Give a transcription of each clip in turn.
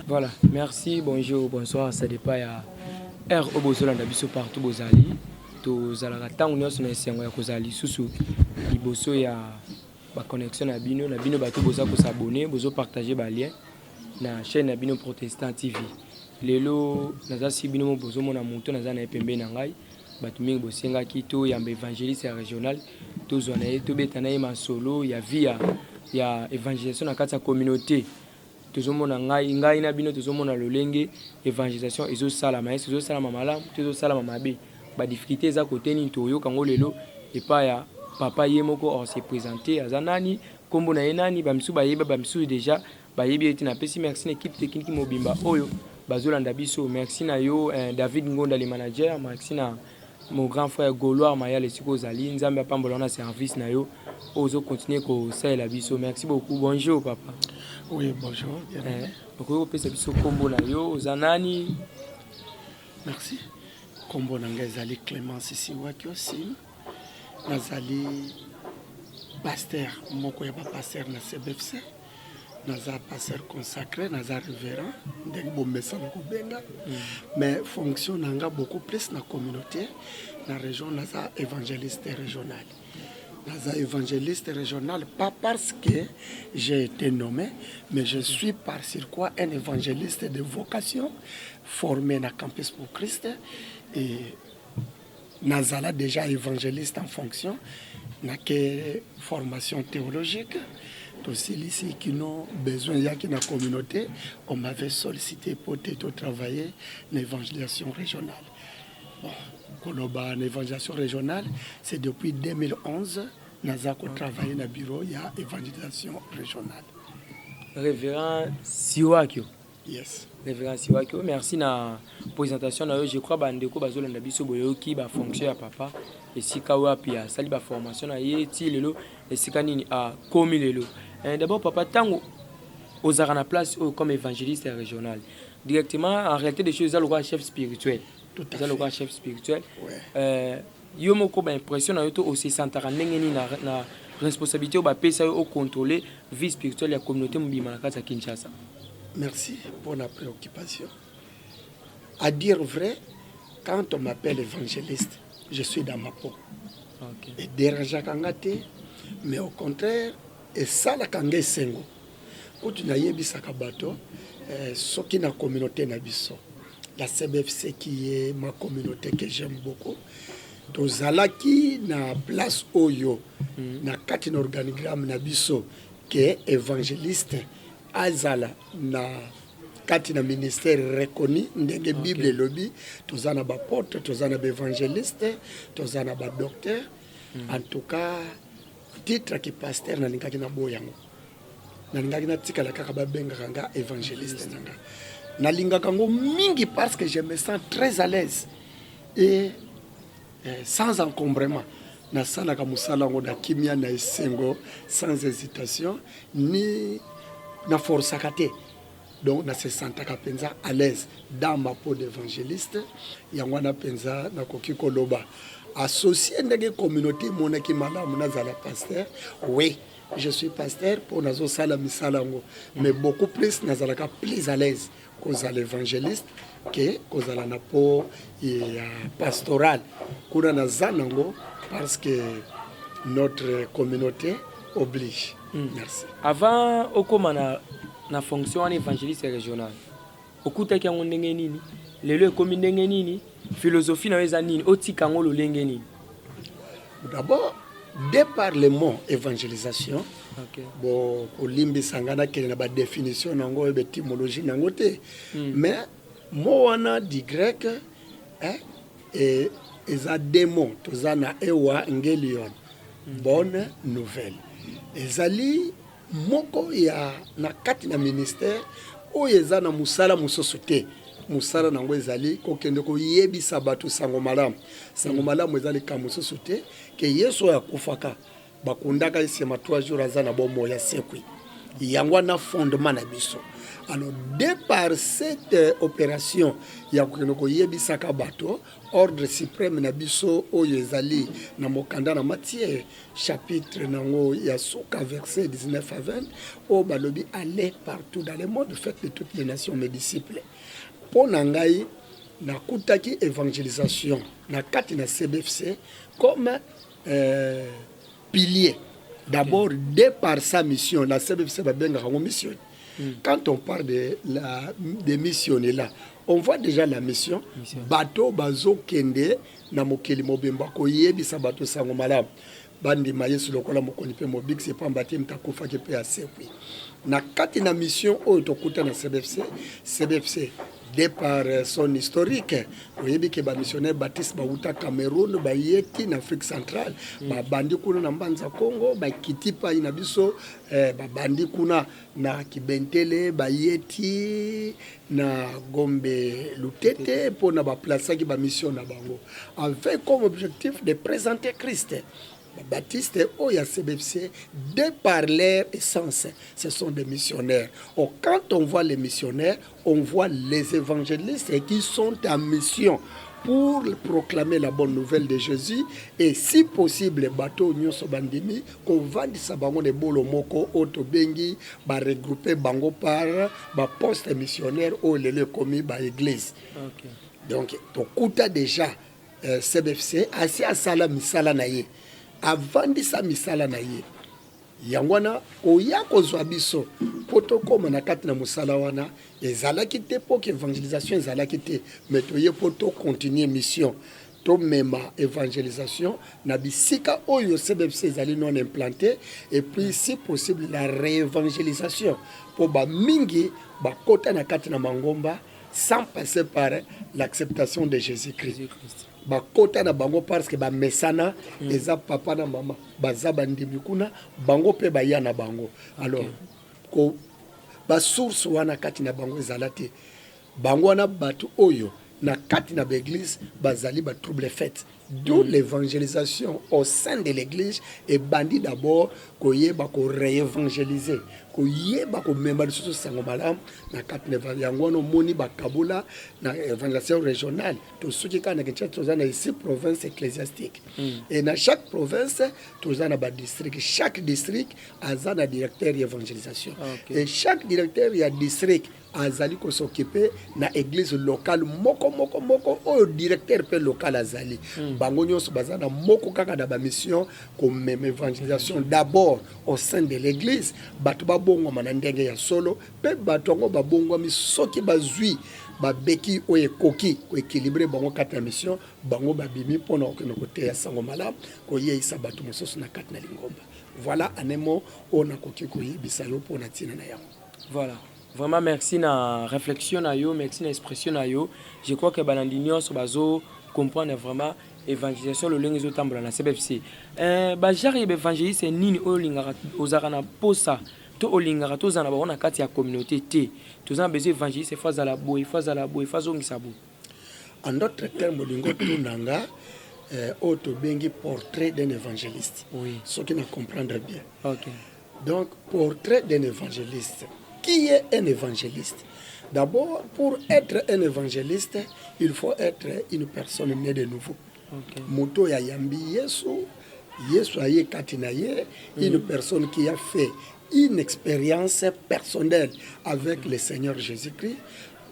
Voilà, merci, bonjour, bonsoir, ça dépend à R au Bozolanda biso partout bozali. To zalaka tangu nyonso na esengo ya kozali susu liboso ya ba connexion na bino bato boza ko s'abonner, bozo partager ba lien na chaîne na bino Protestant TV. Lelo naza si bino mo bozo mona moto naza na pembe na ngai. Bato mingi bosenga ki to yamba évangéliste régional to zona ye to betana ye masolo ya via ya évangélisation na kati ya communauté. Tozomona ngai na bino tozomona lolenge évangélisation ezosalama ezosalama malamu ezosalama mabe ba difficulté eza côté ni toyo kango lelo epa ya papa ye moko on s'est présenté aza nani kombo na ye nani bamisu bayeba bamisu déjà bayebi eti na pesi merci na équipe technique mobimba oyo bazolanda biso merci na yo David Ngonda le manager merci na mon grand frère Gauloir Mayale siko zali nzambe apambola na service na yo ozo continuer ko saela biso merci beaucoup bonjour papa. Oui, bonjour. Beaucoup de personnes combo na yo zanani. Merci. Combo nanga zali Clémence Siwaki aussi. Nazali pasteur moko ya ba pasteur na CBFC. Naza pasteur consacré, naza révérend, ndenge bomesa ko benga. Mais fonction nanga beaucoup plus na communauté, na région naza évangéliste régional. Naza évangéliste régional, pas parce que j'ai été nommé, mais je suis par quoi un évangéliste de vocation formé dans Campus pour Christ. Et Nazala déjà évangéliste en fonction, n'a que formation théologique. Tous ici qui n'ont besoin de la communauté, on m'avait sollicité pour travailler en évangélisation régionale. Bon. En évangélisation régionale, c'est depuis 2011 que nous travaillons dans le bureau de l'évangélisation régionale. Révérend Siwakio. Yes. Révérend Siwakio, merci na présentation. Je crois que Bandeko Bazolanda Biso Boyoki va fonctionner à papa. Et si Kawa Pia, sali ba formation na yeti lelo et si kanini a komi lelo. D'abord papa tango aux arana place comme évangéliste régional. Directement en réalité des choses le chef spirituel. Tout à fait. Le chef spirituel. Ouais. Yo moko ba impression na yo to aussi santara ndenge ni na responsabilité ba pesa au contrôler vie spirituelle ya communauté mbima na kati ya Kinshasa. Merci pour la préoccupation. À dire vrai, quand on m'appelle évangéliste, je suis dans ma peau. Okay. Et dérangeant kangate, mais au contraire, et ça la kangé sengo. Quand tu n'as pas bateau, ce qui est la communauté na biso. La CBFC qui est ma communauté que j'aime beaucoup. Tozalaki na place oyo na kati na organigramme na biso que évangéliste azala na kati na ministère reconnu ndenge Bible lobby tozana ba porte tozana ba évangéliste tozana ba docteur en tout cas titre qui pasteur na lingaki na boyango na lingaki na tikala kaka ba benga nga évangéliste nanga na lingaka ngo mingi parce que je me sens très à l'aise et sans encombrement. Na sana ka musala ngo da kimia na esengo sans hésitation ni na force akate. Donc na se senta ka penza à l'aise dans ma peau d'évangéliste yango na penza na koki koloba associé ndenge communauté monaki malamu na zala pasteur. Oui, je suis pasteur pour nazo sala misala ngo mais beaucoup plus nazalaka plus à l'aise cause à l'évangéliste que cause à la napo et pastoral kuna na zanango parce que notre communauté oblige. Merci. Avant okoma na fonction en évangéliste régional okutaki yango ndenge nini lelo ekomi ndenge nini philosophie na weza nini otika ngo lolenge nini? D'abord dès par le mot évangélisation. Okay. Bon, olimbi sangana kele na ba définition nango et étymologie nango te. Mais mot wana du grec et eza deux mots tozana ewa ngelion. Bonne nouvelle. Ezali moko ya na kati na ministère o eza na musala musoso te. Musala nango ezali kokende ko yebisa bato sango malamu. Sango malamu ezali ka musoso te ke Yesu ya kufaka bakundaka isema 3 jours azana bomo ya sekwi yango na fondement na biso. Alors de par cette opération ya ko yebisaka bato ordre suprême na biso oyo ezali na mokanda na Matthieu chapitre nango ya soka verset 19 à 20 o balobi allez partout dans le monde, faites de toutes les nations mes disciples. Po nangai na kutaki évangélisation na kati na CBFC comme pilier. D'abord, de par sa mission, la CBFC va bien en mission. Quand on parle de missionner là, on voit déjà la mission. Bateau bazo kende na mokeli mobemba ko yebisa bato sango malamu. Bandi mayesu lokola mokoni pe mobik c'est pas mbati mtakufa ke pe asekwi. Na kati na mission o tokuta na CBFC de par son historique, oyebi ke ba missionnaire Baptiste Bauta Cameroun, ba yeki na Afrique centrale, ba bandi kuna na Mbanza Congo, ba kitipa ina biso, ba bandi kuna na Kibentele, ba yeti na Gombe Lutete pour na ba placer ki ba mission na bango, avec comme objectif de présenter Christ. Baptiste Oya CBFC, de par leur essence, ce sont des missionnaires. Or, quand on voit les missionnaires, on voit les évangélistes qui sont en mission pour proclamer la bonne nouvelle de Jésus et si possible, bateau nyonso bandimi, qu'on va di sabango de bolo moko auto bengi, ba regrouper bango par ba poste missionnaire ou le commis ba église. Okay. Donc, tokuta déjà CBFC assez à sala misala na ye. Avant de sa misala na ye yangwana oya kozwa biso poto koma na kati na musala wana ezalaki te po que évangélisation ezalaki te mais toye poto continuer mission to mema évangélisation na bisika oyo CBFC ezali non implanté et puis si possible la réévangélisation po ba mingi ba kota na kati na mangomba sans passer par l'acceptation de Jésus-Christ. Bakota na bango parce que ba mesana eza papa na mama baza bandimi kuna bango pe baya na bango. Alors ko ba source wana kati na bango ezalate bango wana batu oyo na kati na l'église bazali ba trouble fait. D'où l'évangélisation au sein de l'église et bandit d'abord ko yeba ko réévangéliser ko yeba ko memba biso sango malamu na kati na yango no moni ba kabula na évangélisation régionale to soki kana ke tozana ici province ecclésiastique et na chaque province tozana ba district, chaque district azana directeur d'évangélisation et chaque directeur ya district azali ko s'occuper na église locale moko o directeur pe local azali bango nyonso bazana moko kaka da ba mission comme même évangélisation d'abord au sein de l'église bato ba bongo mana ndenge ya solo pe bato ngo ba bongo mi soki bazui ba beki o ekoki ko équilibrer bango kata mission bango ba bimi pona ko no côté ya sango malamu ko yeisa bato mososo na kata na lingomba. Voilà anemo ona koki ko yebisa yo pona tina na yango. Voilà. Vraiment merci na réflexion na yo, merci na expression na yo. Je crois que banandi nyonso bazo comprendre vraiment évangélisation le lengi zo tambola na CBFC. Ba jari évangéliste nini o lingara ozara na posa to o lingara to zana ba ona kati ya communauté te. To zana besoin évangéliste faza la boy, fazo ngisabu. En d'autres termes lingo tunanga auto bengi portrait d'un évangéliste. Oui. Ce qui ne comprendre bien. OK. Donc portrait d'un évangéliste. Qui est un évangéliste? D'abord, pour être un évangéliste, il faut être une personne née de nouveau. Moto ya yambi Yesu aye katinaye, une personne qui a fait une expérience personnelle avec le Seigneur Jésus-Christ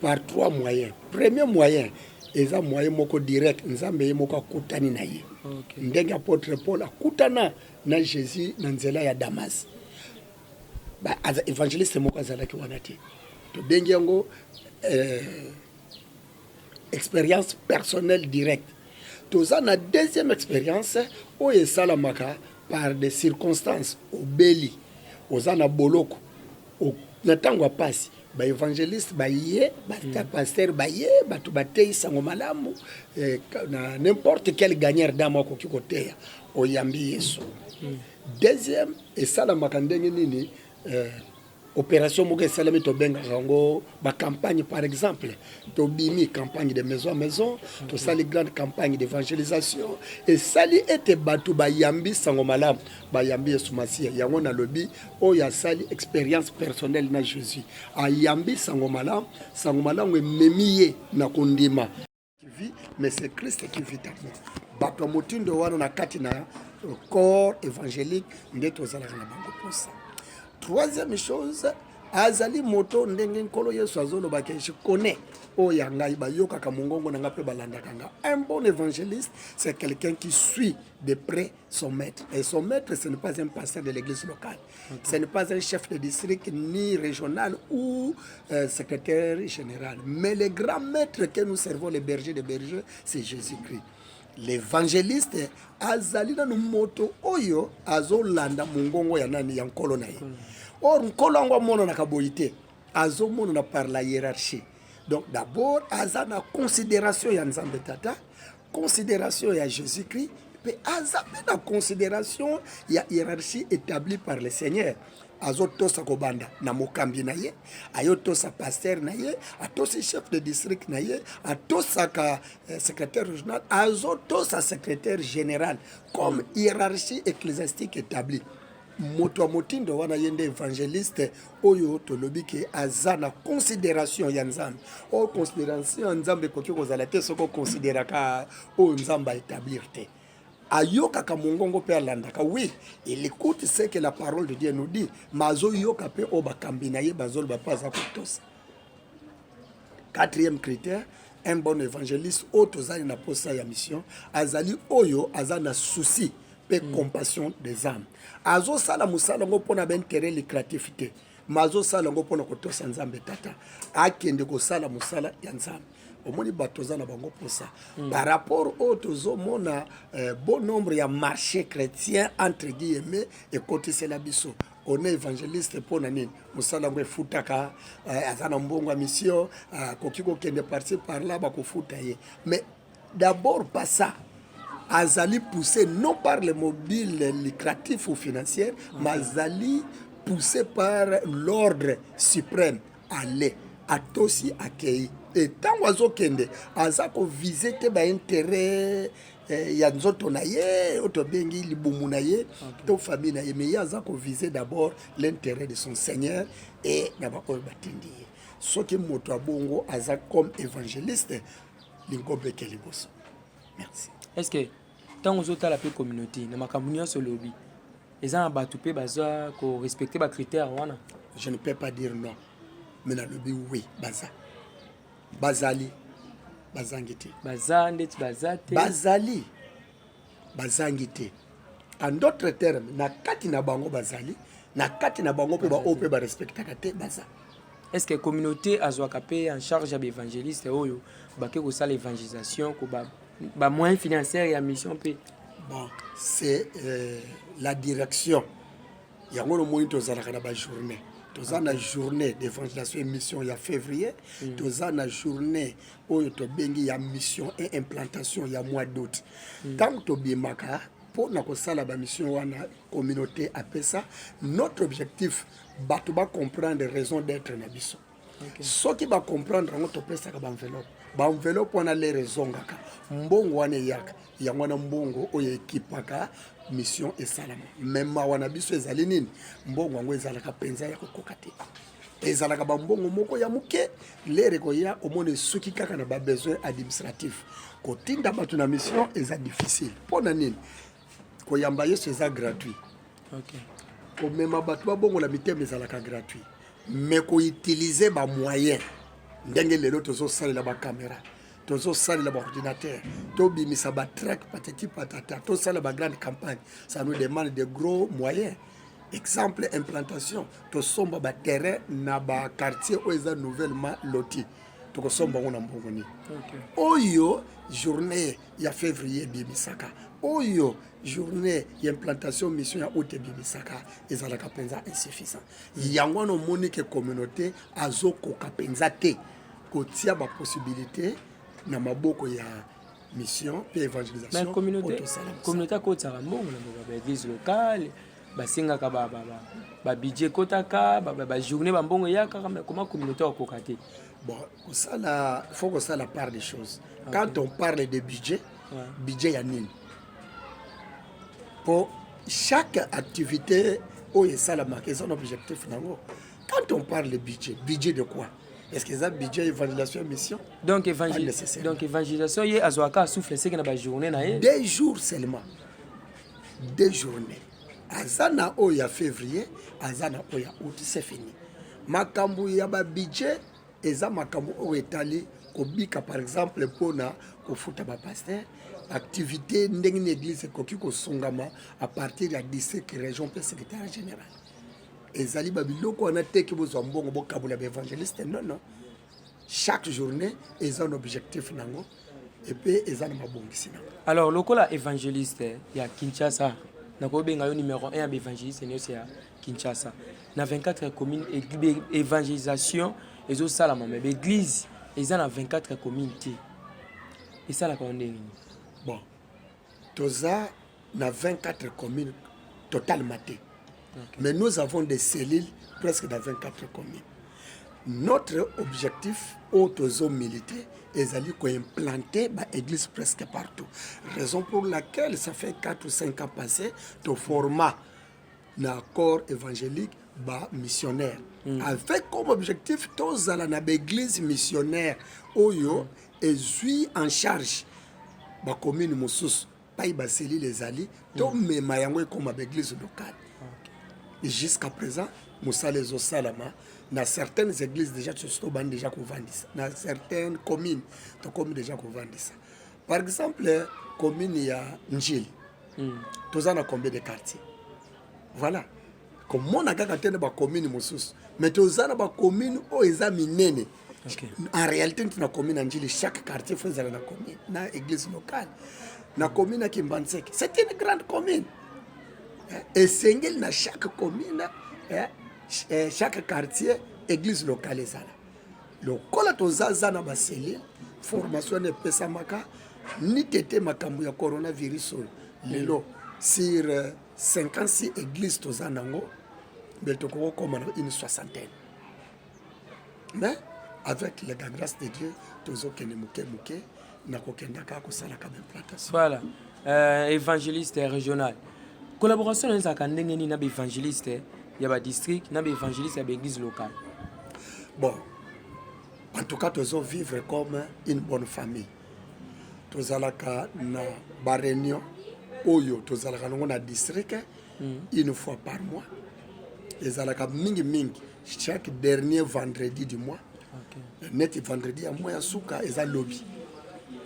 par trois moyens. Premier moyen, eza moyen moko direct, nzambe moko kutani na ye. Ndenge apôtre Paul akutana na Jésus na nzela ya Damas. Bah, as évangéliste moko azalaki wana te to bengi yango expérience personnelle directe. Toza na deuxième expérience o esalamaka par des circonstances obeli ozana boloko o na tango pasi ba évangéliste ba ye ba pasteur ba ye ba to batei sango malamu na n'importe quel gagneur d'âme ko kikoteya o yambi Yesu. Deuxième esalamaka ndenge nini opération moko esalami tobengaka yango bacampagne par exemple tobimi campagne de maison à maison tosali grande campagne d'évangélisation esali ete bato bayambi sango malamu bayambi yesu masiya yango nalobi oyo asali expérience personnelle na jésus ayambi sango malamu ememi ye na kondima mais c'est Christ qui vit en nous bato motindo wana na kati na corps évangélique nde tozalaka na bango posa. Troisième chose, azali moto ndenge nkolo Yesu azolobaka je connais oyo ngai bayokaka mongongo na ngape balandaka nga. Un bon évangéliste, c'est quelqu'un qui suit de près son maître. Et son maître, ce n'est pas un pasteur de l'église locale. Ce n'est pas un chef de district ni régional ou secrétaire général. Mais le grand maître que nous servons, les bergers des bergers, c'est Jésus-Christ. L'évangéliste azali na moto oyo azolanda mongongo ya nani ya nkolo na ye. Or nkolo yango amona na kaboyite azomona na par la hiérarchie. Donc d'abord azana considération ya Nzambe Tata, considération ya Jésus-Christ, mais azana na considération ya hiérarchie établie par le Seigneur. Azotosa kobanda na mokambi na ye, ayotosa pasteur na ye, atosi chef de district na ye, atosa ka secrétaire régional, azotosa secrétaire général comme hiérarchie ecclésiastique établie. Moto motindo wana yende évangéliste oyo tolobi ke azana considération ya Nzambe. O considération ya Nzambe koki kozala te soko considéraka o Nzamba établir te. Ayoka kamongongo pe alandaka. Oui, il écoute ce que la parole de Dieu nous dit. Mazo yoka pe oba kambinaye bazol bapaza kutos. Quatrième critère, un bon évangéliste autozali na posa ya mission, azali oyo azana souci pe compassion des âmes. Azo sala musala ngo pona ben intérêt lucrativité. Mazo sala ngo pona kotosa Nzambe Tata. Akende ko sala musala ya Nzambe. Omoni batoza na bango posa. Par rapport au tozomona bon nombre ya marché chrétien entre guillemets et côté c'est la biso. On est évangéliste pour nani musala ngwe futaka azana mbongo mission kokiko kende parti par là ba ko futa ye. Mais d'abord pas ça. Azali poussé non par les mobiles lucratifs ou financiers, mais azali poussé par l'ordre suprême. Allez, atosi akei. Et tant oiseau kende, azako visé te ba intérêt ya nzoto na ye, oto bengi libumu na ye, to famille na ye, mais azako visé d'abord l'intérêt de son Seigneur et na ba oyo batindi. Soki moto abongo aza comme évangéliste, lingobe ke liboso. Merci. Est-ce que tant aux autres la communauté, na makambunya sur lobby, les gens battu pe baza ko respecter ba critères wana? Je ne peux pas dire non. Mais na lobby oui, baza. Bazali, bazangite. Bazandeti, bazate. Bazali, bazangite. En d'autres termes, na kati na bango bazali, na kati na bango pe ba ope ba respectaka te baza. Est-ce que la communauté a en charge des évangélistes oyo baké ko sala l'évangélisation ko ba moyen financier et mission pe? Bon, c'est la direction. Yango no moyi tozalaka na ba journée. Tozana journée d'évangélisation et mission il y a février, tozana journée oyo to bengi ya mission et implantation il y a mois d'août. Tant to bimaka pour na ko sala ba mission wana communauté apesa, notre objectif bato ba comprendre raison d'être na biso. Ce qui va comprendre notre pesa ka ba enveloppe. Ba enveloppe on a les raisons ngaka. Mbongo wana yaka, ya wana mbongo oyo ekipaka mission et salama. Même wana biso ezali nini? Mbongo ngo ezalaka penza ya kokoka te. Ezalaka ba mbongo moko ya muke, lere ko ya omone suki kaka na ba besoin administratif. Ko tinda batu na mission eza difficile. Pona nini? Ko yamba yeso eza gratuit. OK. Ko mema batu ba bongo la miteme ezalaka gratuit. Mais ko utiliser ba moyen. Ndenge lelo tozo salela ba caméra. Tozo salela ba ordinateur. To bimisa ba track patati patata. To salela ba grande campagne. Ça nous demande de gros moyens. Exemple implantation. To somba ba terrain na ba quartier où eza nouvellement loti. To somba ngona mbongoni. OK. Oyo journée ya février bimisaka. Oyo journée ya implantation mission ya août bimisaka ezalaka penza insuffisant. Yango no monique communauté azoko kapenza te kotia ba possibilité na maboko ya mission et évangélisation. Mais communauté ko tsara mbongo na ba église locale basengaka babudget ekotaka bajournée bambongo eyaka comment communauté akoka te. Bon, il faut que ça la part des choses. Quand on parle de budget, budget ya nini? Pour chaque activité, ça la marque, son objectif. Quand on parle de budget, budget de quoi? Est-ce que c'est un budget évaluation mission? Donc évangélisation, il y a Azoaka souffle, c'est qu'il y a une journée. 2 jours seulement. 2 journées. Azana oya février, azana oya août, c'est fini. Makambu ya ba budget, eza makambu o etali kobika par exemple pour na kofuta ba pasteur, activité ndenge une église koki ko songama à partir de 17 régions pe secrétaire général. Ezali ba biloko na teki bozwa mbongo bokabula ba évangéliste non. Chaque journée, ils ont un objectif nango et puis ils ont un mabongisi nango. Alors lokola évangéliste ya Kinshasa. Le numéro 1 de l'évangélisme, c'est à Kinshasa. Dans 24 communes, l'évangélisation, ils ont ça, mais l'église, ils ont 24 communes. Et ça, la condamne. Bon, tous a 24 communes totalement. Okay. Mais nous avons des cellules presque dans 24 communes. Notre objectif, aux militaires, est d'implanter l'église presque partout. Raison pour laquelle ça fait 4 ou 5 ans passés, le format d'un corps évangélique missionnaire. Avec comme objectif, tous l'église missionnaire, Oyo, et suis en charge la commune Moussous, pas y basili les alliés, tous mes mayango comme l'église locale. Et jusqu'à présent, Moussa les Osalama, dans certaines églises déjà, tu as déjà vendu ça. Dans certaines communes, tu as déjà vendu ça. Par exemple, la commune il y a Njili. Tu as combien de quartiers? Voilà. Comme on a gagné dans la commune Moussous, mais tu as une commune où ils ont miné. En réalité, dans la commune Njili, chaque quartier fait une commune, dans l'église locale. Dans la commune Kimbansek, c'est une grande commune. Et c'est dans chaque commune. Chaque quartier, église locale est là. Le colatozaza na baseli, formation de pesamaka, ni tete makambu ya coronavirus. Lelo, sur 56 églises tozanango, beltoko comme une 60aine. Mais, avec la grâce de Dieu, tozo kene muke, na kokendaka ko sala ka implantation. Voilà. Évangéliste régional. Collaboration dans la kandengeni na évangéliste. Il y a des districts, il y a des évangélistes, il y a des églises locales. Bon, en tout cas, nous allons vivre comme une bonne famille. Nous allons faire une réunion, nous allons faire un district une fois par mois. Nous allons faire chaque dernier vendredi du mois. Net vendredi à mois, il y a un lobby.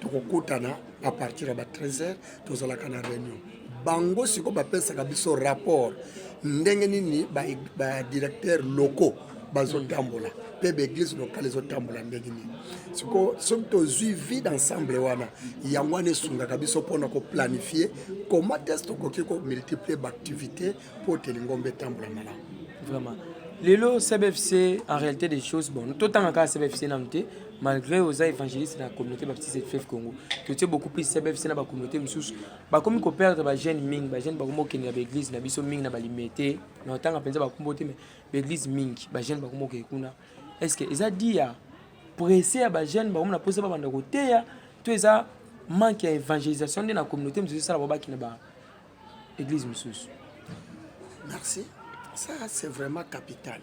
Nous allons à partir de 13h, nous allons faire une réunion. Bango, si vous avez un rapport, ndenge nini ba directeur locaux bazo tambola pe église locale zo tambola ndenge nini siko soto zui vide ensemble wana yango ne sunga kabiso pona ko planifier comment est-ce ko multiplier activités pour telingombe tambola mala vraiment lelo CBFC en réalité des choses bon tout temps encore CBFC namte malgré aux évangélistes dans la communauté baptiste de Congo tu sais beaucoup plus CBFC dans la communauté msous ba comme ko perdre ba jeune ming ba jeune ba ko kenya ba église na biso ming na ba limité na tanga penza ba kombote mais église ming ba jeune ba ko kuna est-ce que ils dit ya presser ba jeune ba na poser ba banda côté ya tu eza manque d'évangélisation dans la communauté msous ça ba ki na ba église msous. Merci. Ça c'est vraiment capital.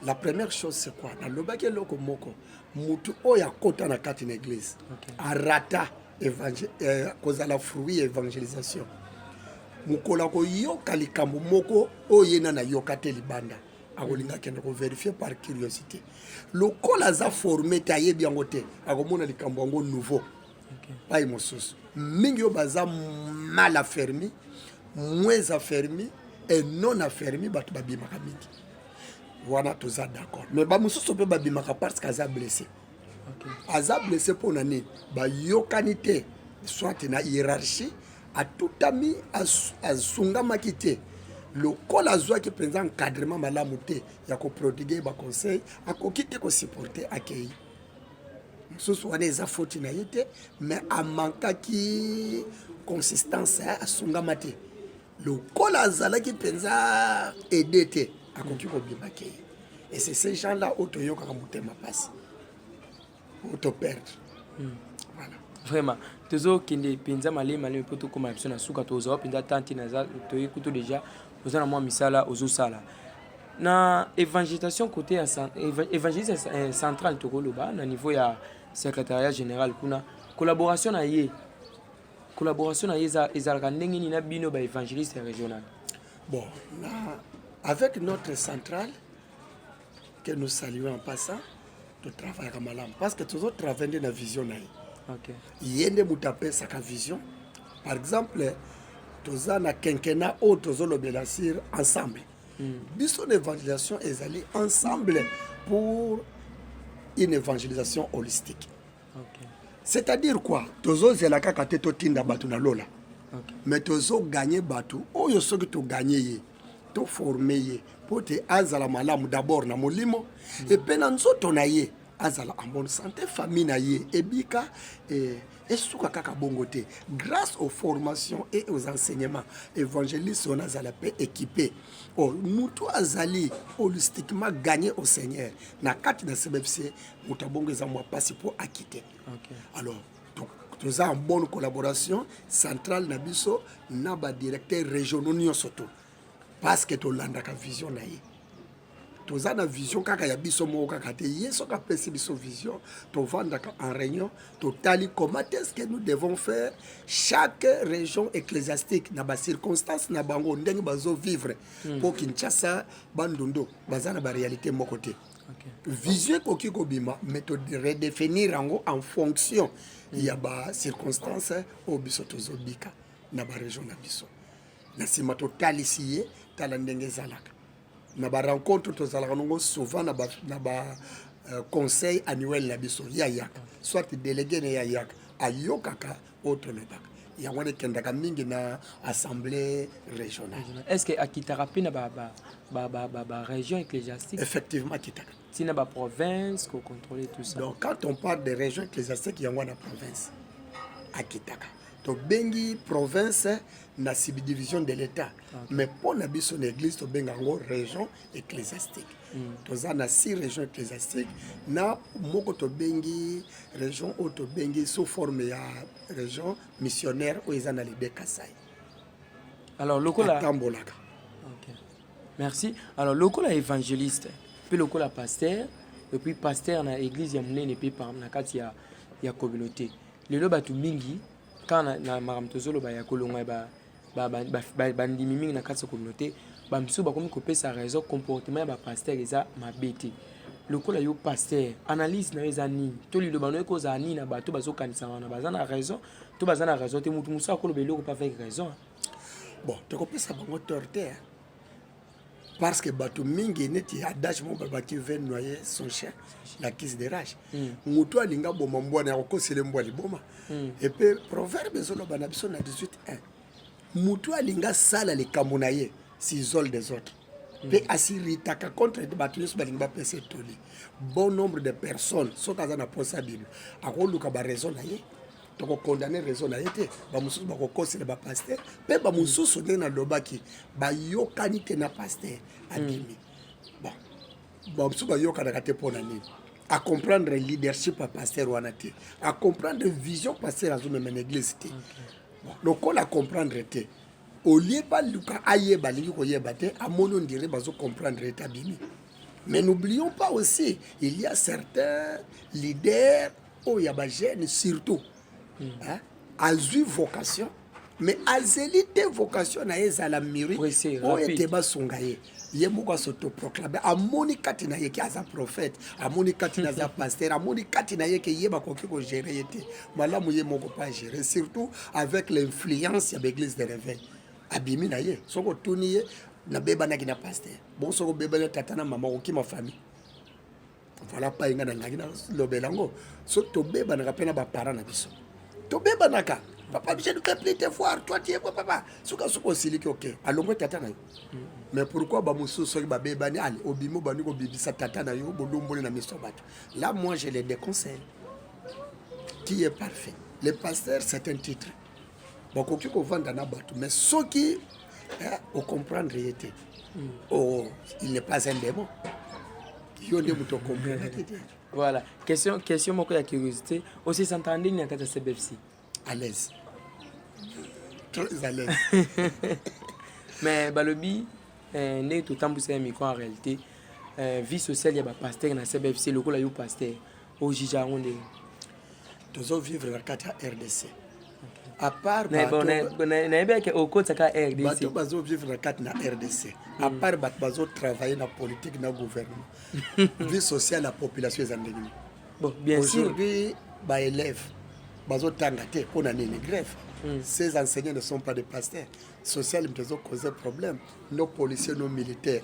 La première chose c'est quoi? Dans le bagage loko moko, mutu oya kota na kati na église. Arata cause la fruit évangélisation. Mukola ko yoka likambo moko oyena na yokate libanda. Akolinga kende ko vérifier par curiosité. Lokola za formé taye biango te. Akomona likambo ngo nouveau. Pas imosus. Mingi yo baza mal affermi, moins affermi et non affermi batu babimaka mingi. Voilà, tout ça d'accord. Mais bah mususu pe babimaka parce qu'aza blessé. Aza blessé pour nani ba yokanité soit na hiérarchie a tout ami a sunga makité. Le col azwa qui présente encadrement malamu te ya ko prodiguer ba conseil a ko kité ko supporter accueil. Mususu wana eza faute na yete mais a manka ki consistance a sunga maté. lokola azalaki mpenza aidé te akoki kobimaki ye. Et c'est ces gens-là otoyokaka motema pasi otoperdre. Voilà. Vraiment tozokende mpenza malema mpo tokóma biso na suka tozwa mpenza tanti naza toyebi kutu déjà oza na mwa misala ozosala na évangélisation côté ya évangéliste central tokoloba na niveau ya secrétariat général kuna collaboration na ye ezalaka ndenge nini na bino baévangéliste régional. Bon, avec notre centrale que nous saluons en passant, tu travailles comme malamu parce que toujours travailler dans vision na ye. OK. Yende mutape sa vision. Par exemple, toza na quinquennat o tozolobela sur ensemble. Biso l'évangélisation est allée ensemble pour une évangélisation holistique. OK. C'est-à-dire quoi? Tozo zela kaka te totinda batu na lola. OK. Mais tozo gagner batu. Oyo soki to gagner ye. To former ye. Pour te azala malamu d'abord na molimo. Et puis na nzoto na ye. Azala en bonne santé, famille na ye. Ebika et souka kaka bongote. Grâce aux formations et aux enseignements, évangélistes on azala pe équipé. Oh, nous tous azali holistiquement gagner au Seigneur. Na kati na CBFC, mutabongo za moi passer pour acquitter. OK. Alors, nous avons une bonne collaboration centrale na biso na ba directeur régional nyonso parce que to landa ka vision na ye. Toza na vision kaka ya biso moko kaka te yeso ka pesi biso vision to vanda en réunion totali comment est-ce que nous devons faire chaque région ecclésiastique na ba circonstances na bango ndenge bazo vivre pour Kinshasa Bandundu bazana ba réalité moko te. OK. Vision koki kobima méthode redéfinir en fonction ya ba circonstances au biso tozobika na ba région na biso na sima totali siye tala ndenge zalaka na ba rencontre tozalaka nongo souvent na ba conseil annuel na biso ya yaka soit délégué na ya yaka ayokaka autre lebaka yango ne kendaka mingi na assemblée régionale. Est-ce que akitaka pe na ba région ecclésiastique? Effectivement akitaka. Si na ba province ko contrôler tout ça. Donc quand on parle de région ecclésiastique yango na province akitaka. To bengi province na subdivision de l'État. Okay. Mais pour la biso l'église to benga ngo région ecclésiastique. Toza na 6 régions ecclésiastiques na moko to bengi région o to bengi sous forme ya région missionnaire o ezana les deux Kasai. Alors lokola Tambolaka. OK. Merci. Alors lokola évangéliste, puis lokola pasteur et puis pasteur na église ya munene pe par na kati ya communauté. Lelo batu mingi quand na maramtozolo ba ya kolonga ba ndimi mingi na kati ya communauté ba msu ba komi kopesa raison comportement ba pasteur eza mabete. Lokola yo pasteur analyse na eza nini to lilo bano ko za nini na bato bazokanisa wana bazana raison to bazana raison te mutu musa ko lobelo ko pas avec raison. Bon, te kopesa bango torte parce que bato mingi neti adage mo baba qui veut noyer son chien la crise de rage mutu alinga boma mbwana ya kokosele mbwali boma et puis proverbe zolo bana biso na 18:1 mutu alinga sala le kamunaye s'isole des autres pe asiritaka contre bato nyonso balingi bapesa toli bon nombre de personnes soki aza na posa bible akoluka baraison na ye toko condamner raison na ye te bamosusu bakokosela bapaster mpe bamosusu ndenge nalobaki bayokani te na paster abimi bon bamosusu bayokanaka te mpo na nini à comprendre leadership ya paster wana te à comprendre vision paster azomema na église te bon lokola comprendre te olie baluka ayeba alingi koyeba te amoni ondire bazocomprendre ete abimi. Mais n'oublions pas aussi il y a certains leaders oyo ya bagene surtout azui vocation mais azeli te vocation na ye ezala miri oyo ete basonga ye ye moko asotoproclame amoni kati na ye ke aza prophète amoni kati na aza pasteur amoni kati na ye ke ye bakoki kogere ye te malamu ye moko pa gérer surtout avec l'influence ya baéglise de réveil abimi na ye soko otuni ye nabebanaki na pasteur bon soko obebani tata na mama okima famille voilà pa yenga na ngangi na lobela yango soki tobebanaka mpe na baparent na biso tobebanaka papa je ne peux plus te voir toi tu es quoi papa suka osili ki ok alongwe tata na yo mais pourquoi bamosusu soki babebani ale obimo bandi kobibisa tata na yo bolomboli na miso bato là moi je les déconseille qui est parfait le pasteur c'est un titre bakoki kovanda na bato mais soki Au comprendre, il était. Oh, il n'est pas un démon. Il y a des mots comprendre. Voilà. Question moko ya curiosité. Aussi s'entendez ni akata CBFC. À l'aise. Très à l'aise. Mais balobi né tout temps c'est micro en réalité. Vie sociale ya ba pasteur na CBFC lokola yo pasteur. Au jija onde. Tous vivre la carte RDC. À part na bien que au côté ka RDC. Bato bazo vivre la carte na RDC. À part bazo travailler na politique na gouvernement. Vie sociale la population est en déni. Bon, bien sûr. Aujourd'hui, ba élèves bazo tangate pour na nini grève. Ces enseignants ne sont pas des pasteurs. Social ils ont causé problème. Nos policiers, nos militaires.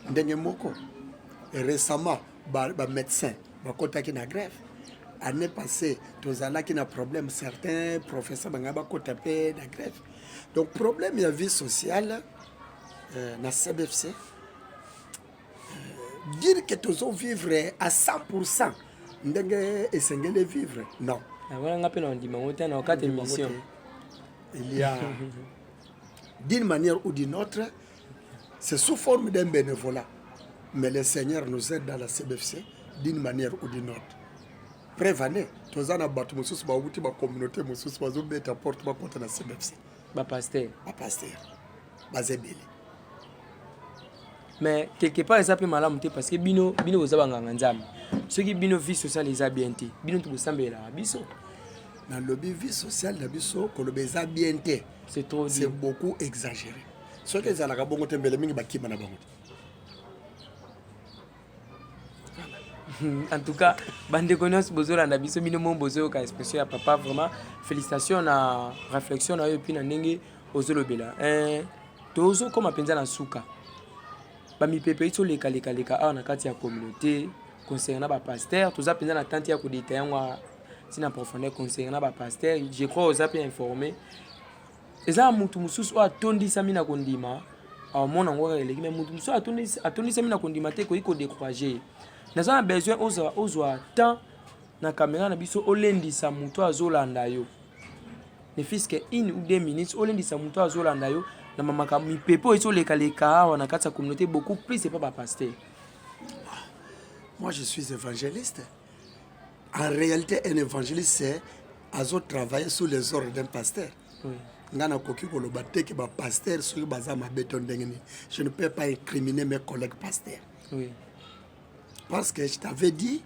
Ndenge moko. Et récemment, ba médecins ba contacté na grève. Année passée, tous allà qui n'a problème, certains professeurs bangaba tapé la grève. Donc problème il y a vie sociale na CBFC. Dire que tous vivre à 100%, ndenge esengele vivre, non. Voilà on appelle on dit monter dans quatre émissions. Il y a d'une manière ou d'une autre, c'est sous forme d'un bénévolat. Mais le Seigneur nous aide dans la CBFC d'une manière ou d'une autre. Prévenez, tous en abattu, monsieur, ba outi ba communauté, monsieur, ba zo beta porte ba contre la CBFC. Ba pasteur. Ba pasteur. Ba zebeli. Mais quelque part ça peut malamu parce que bino ozaba nganga nzambe. Ceux qui bino vie sociale les a bien té. Bino to sambela biso. Dans le vie social la biso ko le beza bien té. C'est trop c'est beaucoup exagéré. Ce que ça la bongo tembele mingi bakima na bango. En tout cas, bande connaisse bozola na biso bino mon bozo ka expression ya papa vraiment félicitations na réflexion na yo puis na ndenge ozolobela. Tozo comme apenza na suka. Ba mi pepe ito leka na kati ya communauté concernant ba pasteur, toza penza na tante ya ko détailler ngwa sina profondeur concernant ba pasteur, je crois aux appels informés. Eza mutu mususu o atondisa mina kondima. A mona ngwa eleki mais mutu mususu atondisa mina kondima te ko iko décourager. Nous avons besoin ozwa temps na caméra na biso olendisa mutu azolanda yo. Ne fils que 1 ou 2 minutes olendisa mutu azolanda yo na mamaka mi pepo ezo leka awa na kati ya communauté beaucoup plus c'est pas pasteur. Moi je suis évangéliste. En réalité un évangéliste c'est azo travailler sous les ordres d'un pasteur. Oui. Ngana koki ko loba te ke ba pasteur sur baza mabeto ndengeni. Je ne peux pas incriminer mes collègues pasteurs. Oui. Parce que je t'avais dit,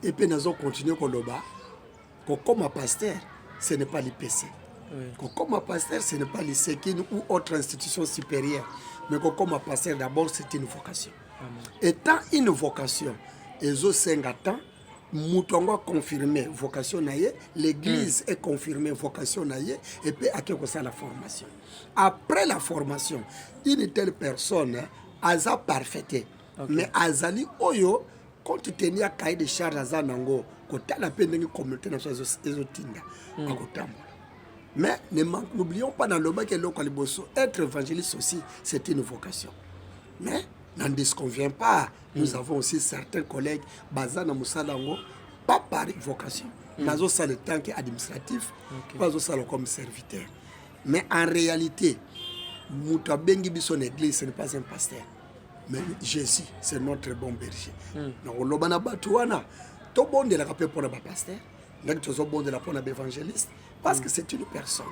et puis nous allons continuer comme pasteur, ce n'est pas l'IPC. Oui. Comme pasteur, ce n'est pas l'ISEKIN ou autre institution supérieure. Mais comme pasteur, d'abord, c'est une vocation. Amen. Étant une vocation, et aux 5 ans, Moutongo a confirmé vocation naïe, l'église est confirmée vocation naïe, et puis à quelque chose la formation. Après la formation, une telle personne a parfaité. Okay. Mais Azali Oyo, quand tu tenais à cahier de charges à Zanango, quand tu as la peine de communauté dans ces ézotinda, à Kotambo. Mais n'oublions pas dans le bas que être évangéliste aussi, c'est une vocation. Mais n'en disconvient pas. Nous avons aussi certains collègues, Bazana Moussalango, pas par vocation. Nous avons ça le temps administratif, pas ça comme serviteur. Mais en réalité, Mouta Bengi son église, ce n'est pas un pasteur. Mais Jésus, c'est notre bon berger. Donc, l'obana batouana, tout bon de la rapé pour la pasteur, tout bon de la pour l'évangéliste, parce que c'est une personne.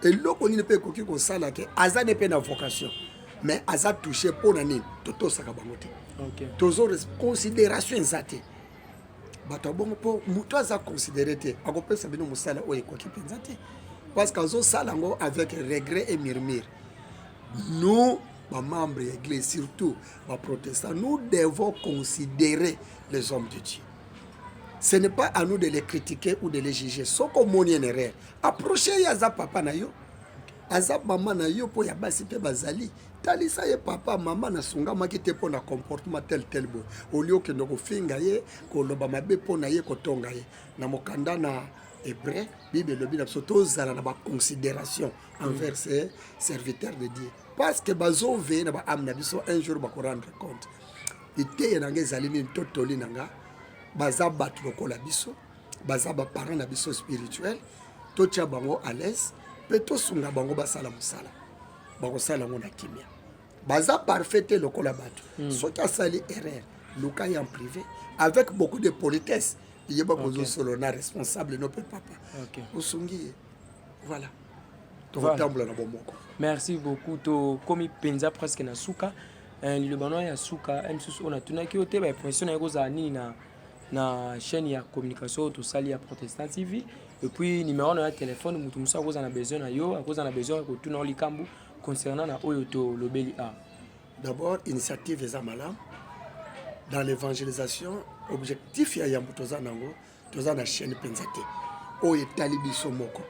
Et là, on ne peut que ça là que Aza n'est pas une vocation, mais Aza touché pour l'année, tout ça kabangote. Toujours considération exacte. Bato bon pour muto Aza considéré te, agope sabino musala o eko ki pensate, parce qu'Azo salango avec regret et murmure. Nous membres de l'église, surtout les protestants, nous devons considérer les hommes de Dieu. Ce n'est pas à nous de les critiquer ou de les juger. Ce qu'on m'a dit, approchez Yaza papa na yo, Yaza maman na yo pour yabasi pe bazali. Talisa ye papa maman na sunga makite pour na comportement tel bon. Au lieu que nous finga ye, ko loba mabe pour na ye ko tonga ye. Na mokanda na hébreu, Bible le Bible surtout zala na ba considération envers ces serviteurs de Dieu. Parce que bazo ve na ba amna biso un jour ba ko rendre compte. Ite na ngezali ni totoli nanga baza batu lokola biso, baza ba parents na biso spirituel, to tia bango à l'aise, pe to sunga bango basala musala. bakosala yango na kimia baza parfait te lokola bato soki asali erreur luka ye en privé avec beaucoup de politesse yeba kozosolo na responsable no pe papa osungi ye voilà tokotambola na bomoko. Merci beaucoup to komi penza presque na suka lilobano ya suka msusu ona tunaki ote ba impression na koza nini na chaîne ya communication to sali ya Protestant TV et puis numéro na téléphone mutu musa koza na besoin na yo akoza na besoin ko tuna likambu concernant na oyo to lobeli a. D'abord initiative eza malamu dans l'évangélisation objectif ya yambo toza nango toza na chaîne penza te oyo etali biso moko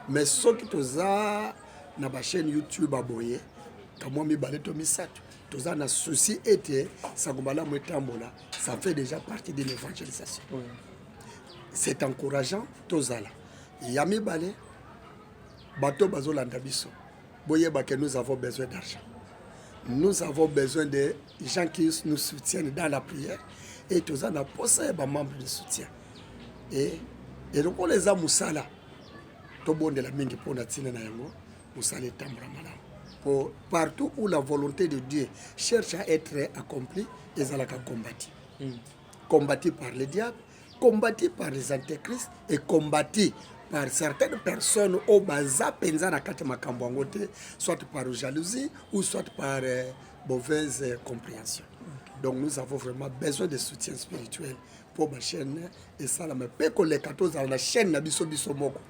mais soki toza na ba chaîne YouTube aboye kamwa mibale to misato toza na souci ete sangomala mwetambola ça fait déjà partie de l'évangélisation. C'est encourageant tozala ya mibale bato bazolanda biso boyeba que nous avons besoin d'argent. Nous avons besoin de gens qui nous soutiennent dans la prière et tous en possèdent des membres de soutien. Et donc on les a moussala. Tout le monde de la mingi pour natine na yango moussala tambra mala. Pour partout où la volonté de Dieu cherche à être accomplie, ils allaient combattre. Combattu par le diable, combattu par les antéchrists et combattu par certaines personnes au baza penza na kati makambo yango te, soit par jalousie ou soit par mauvaise compréhension. Donc nous avons vraiment besoin de soutien spirituel pour ma chaîne et ça la me pe ko le 14 dans la chaîne na biso moko.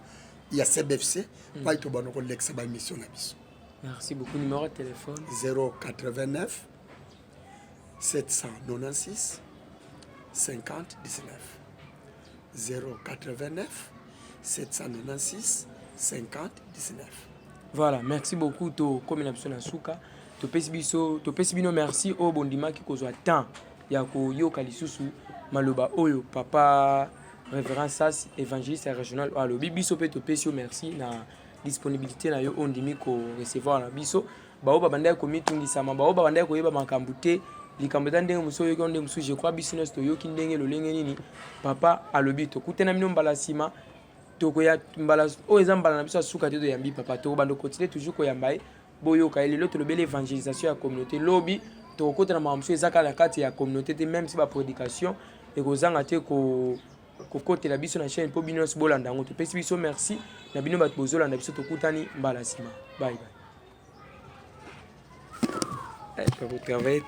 Il y a CBFC pas to banoko lexa ba mission na biso. Merci beaucoup. Numéro de téléphone 089 796 50 19 089 796 50 19. Voilà, merci beaucoup to comme na biso na suka to pesi bino merci au bondima ki kozwa temps ya ko yoka lisusu maloba oyo papa révérend Sas évangéliste régional alobi biso pe to pesi merci na disponibilité na yo ondimi ko recevoir na biso bao babanda ko mitungisa bao babanda ko yeba makambu te likambo ndenge muso yo ndenge muso je crois biso to yoki ndenge lolenge nini papa alobi to kutena mino mbala sima toko ya mbala o ezambala na biso suka te to yambi papa to bando continuer toujours ko yambaye boyo ka elelo to lobele évangélisation ya communauté lobby to kota na mamso ezaka na kati ya communauté te même si ba prédication et kozanga te ko côté la biso na chaîne po bino bolanda ngo to pesi biso merci na bino bat bozolanda biso to kutani mbala sima bye bye. Pour travailler,